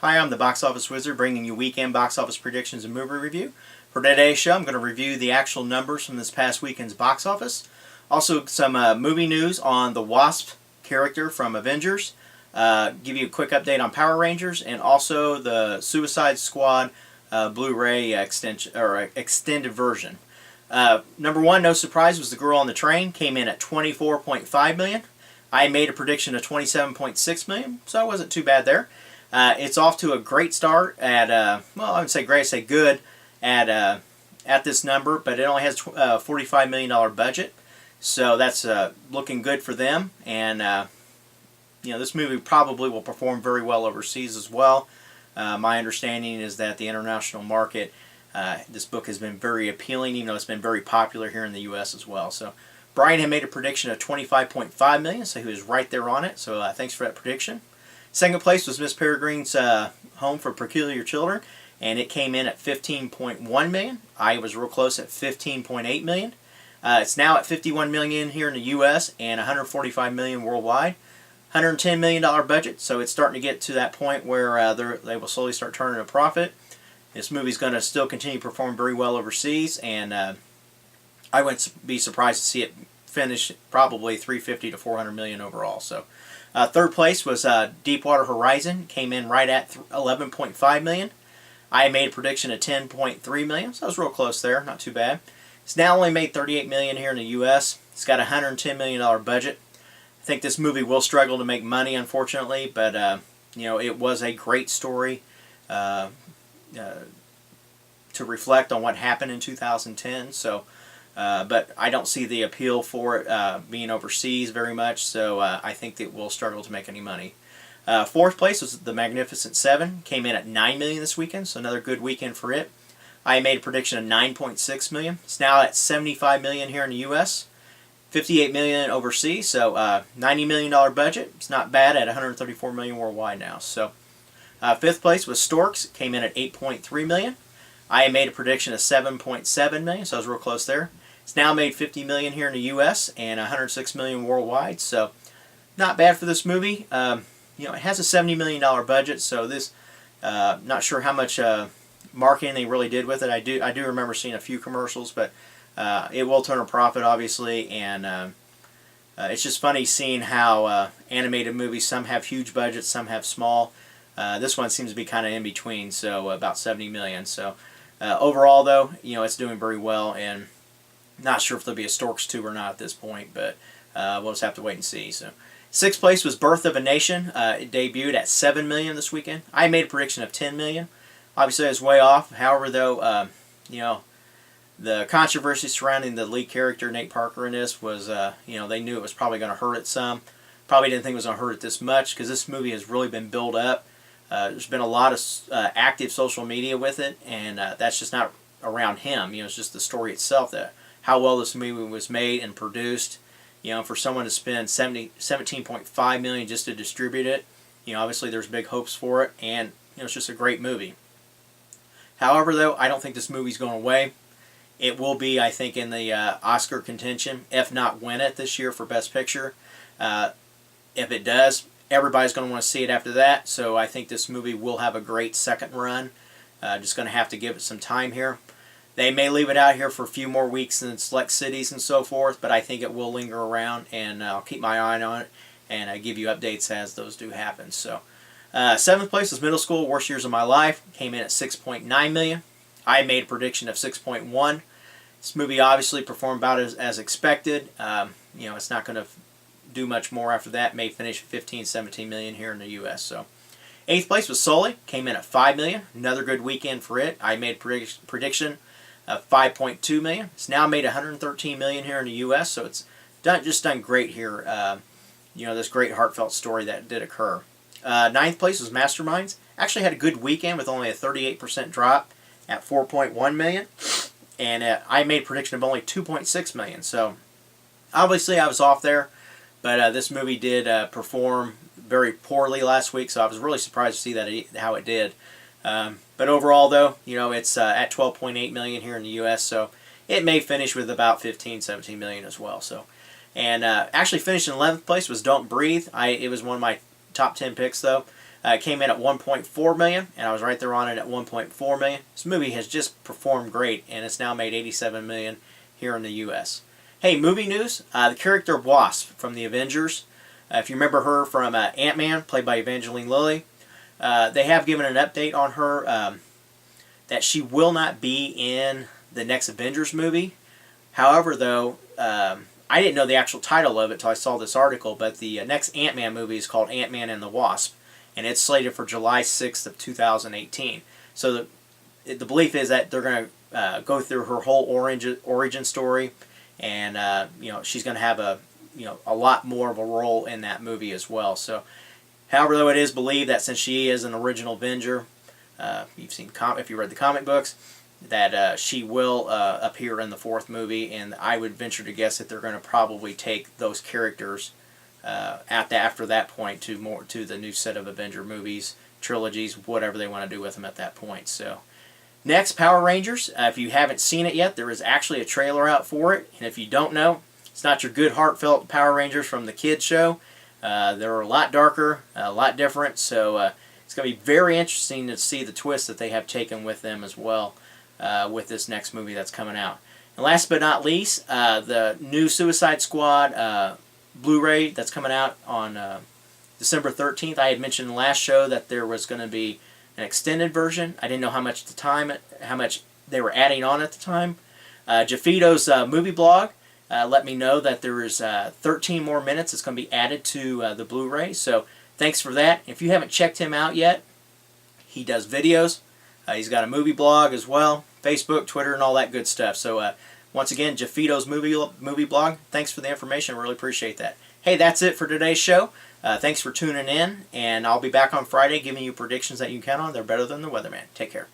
Hi, I'm the Box Office Wizard bringing you weekend box office predictions and movie review. For today's show, I'm going to review the actual numbers from this past weekend's box office. Also, some movie news on the Wasp character from Avengers. Give you a quick update on Power Rangers, and also the Suicide Squad Blu-ray extended version. Number one, no surprise, was The Girl on the Train. Came in at $24.5 million. I made a prediction of $27.6 million, so it wasn't too bad there. It's off to a great start at, well, I would say great, I'd say good at this number, but it only has a $45 million budget, so that's looking good for them. And you know, this movie probably will perform very well overseas as well. My understanding is that the international market, this book has been very appealing, even though it's been very popular here in the U.S. as well. So Brian had made a prediction of $25.5 million, so he was right there on it, so thanks for that prediction. Second place was Miss Peregrine's Home for Peculiar Children, and it came in at $15.1 million. I was real close at $15.8 million. It's now at $51 million here in the U.S. and $145 million worldwide. $110 million budget, so it's starting to get to that point where they will slowly start turning a profit. This movie's going to still continue to perform very well overseas, and I wouldn't be surprised to see it finish probably $350 to $400 million overall. So. Third place was Deepwater Horizon, came in right at $11.5 million. I made a prediction of $10.3 million, so I was real close there, not too bad. It's now only made $38 million here in the U.S. It's got a $110 million budget. I think this movie will struggle to make money, unfortunately, but you know, it was a great story to reflect on what happened in 2010. So. But I don't see the appeal for it being overseas very much, so I think it will struggle to make any money. Fourth place was The Magnificent Seven, came in at $9 million this weekend, so another good weekend for it. I made a prediction of $9.6 million. It's now at $75 million here in the U.S., $58 million overseas, so $90 million budget. It's not bad at $134 million worldwide now. So fifth place was Storks, came in at $8.3 million. I made a prediction of $7.7 million, so I was real close there. It's now made $50 million here in the U.S. and $106 million worldwide, so not bad for this movie. You know, it has a $70 million budget, so this, not sure how much marketing they really did with it. I do remember seeing a few commercials, but it will turn a profit, obviously, and it's just funny seeing how animated movies, some have huge budgets, some have small. This one seems to be kind of in between, so about $70 million. So overall, though, you know, it's doing very well, and not sure if there'll be a Storks 2 or not at this point, but we'll just have to wait and see. So, sixth place was Birth of a Nation. It debuted at $7 million this weekend. I made a prediction of $10 million. Obviously, I was way off. However, though, you know, the controversy surrounding the lead character Nate Parker in this was, you know, they knew it was probably going to hurt it some. Probably didn't think it was going to hurt it this much, because this movie has really been built up. There's been a lot of active social media with it, and that's just not around him. You know, it's just the story itself, that how well this movie was made and produced. You know, for someone to spend $17.5 million just to distribute it, you know, obviously there's big hopes for it, and you know, it's just a great movie. However, though, I don't think this movie's going away. It will be, I think, in the Oscar contention, if not win it this year for Best Picture. If it does, everybody's going to want to see it after that, so I think this movie will have a great second run. Just going to have to give it some time here. They may leave it out here for a few more weeks in select cities and so forth, but I think it will linger around, and I'll keep my eye on it and give you updates as those do happen. So, seventh place was Middle School, Worst Years of My Life, came in at $6.9 million. I made a prediction of $6.1 million. This movie obviously performed about as expected. You know, it's not going to do much more after that. May finish at $15-17 million here in the U.S. So, eighth place was Sully, came in at $5 million. Another good weekend for it. I made a prediction of $5.2 million. It's now made $113 million here in the U.S. So it's done great here. You know, this great heartfelt story that did occur. Ninth place was Masterminds. Actually had a good weekend with only a 38% drop at $4.1 million. And I made a prediction of only $2.6 million. So obviously I was off there. But this movie did perform very poorly last week, so I was really surprised to see how it did. But overall, though, you know, it's at $12.8 million here in the U.S., so it may finish with about $15-17 million as well. So, and actually finished in 11th place was Don't Breathe. It was one of my top 10 picks, though. It came in at 1.4 million, and I was right there on it at 1.4 million. This movie has just performed great, and it's now made 87 million here in the U.S. Hey, movie news: the character Wasp from the Avengers. If you remember her from Ant-Man, played by Evangeline Lilly, they have given an update on her that she will not be in the next Avengers movie. However, though, I didn't know the actual title of it until I saw this article, but the next Ant-Man movie is called Ant-Man and the Wasp, and it's slated for July 6th of 2018. So the belief is that they're going to go through her whole origin story, and she's going to have a lot more of a role in that movie as well. So, however, though, it is believed that since she is an original Avenger, if you read the comic books, that she will appear in the fourth movie, and I would venture to guess that they're going to probably take those characters after that point to the new set of Avenger movies, trilogies, whatever they want to do with them at that point. So, next, Power Rangers. If you haven't seen it yet, there is actually a trailer out for it, and if you don't know, it's not your good heartfelt Power Rangers from the kids show. They're a lot darker, a lot different, so it's going to be very interesting to see the twist that they have taken with them as well with this next movie that's coming out. And last but not least, the new Suicide Squad Blu-ray that's coming out on December 13th. I had mentioned in the last show that there was going to be an extended version. I didn't know how much they were adding on at the time. Jafito's movie blog let me know that there is 13 more minutes that's going to be added to the Blu-ray. So thanks for that. If you haven't checked him out yet, he does videos. He's got a movie blog as well, Facebook, Twitter, and all that good stuff. So once again, Jafito's movie blog. Thanks for the information. I really appreciate that. Hey, that's it for today's show. Thanks for tuning in, and I'll be back on Friday giving you predictions that you can count on. They're better than the weatherman. Take care.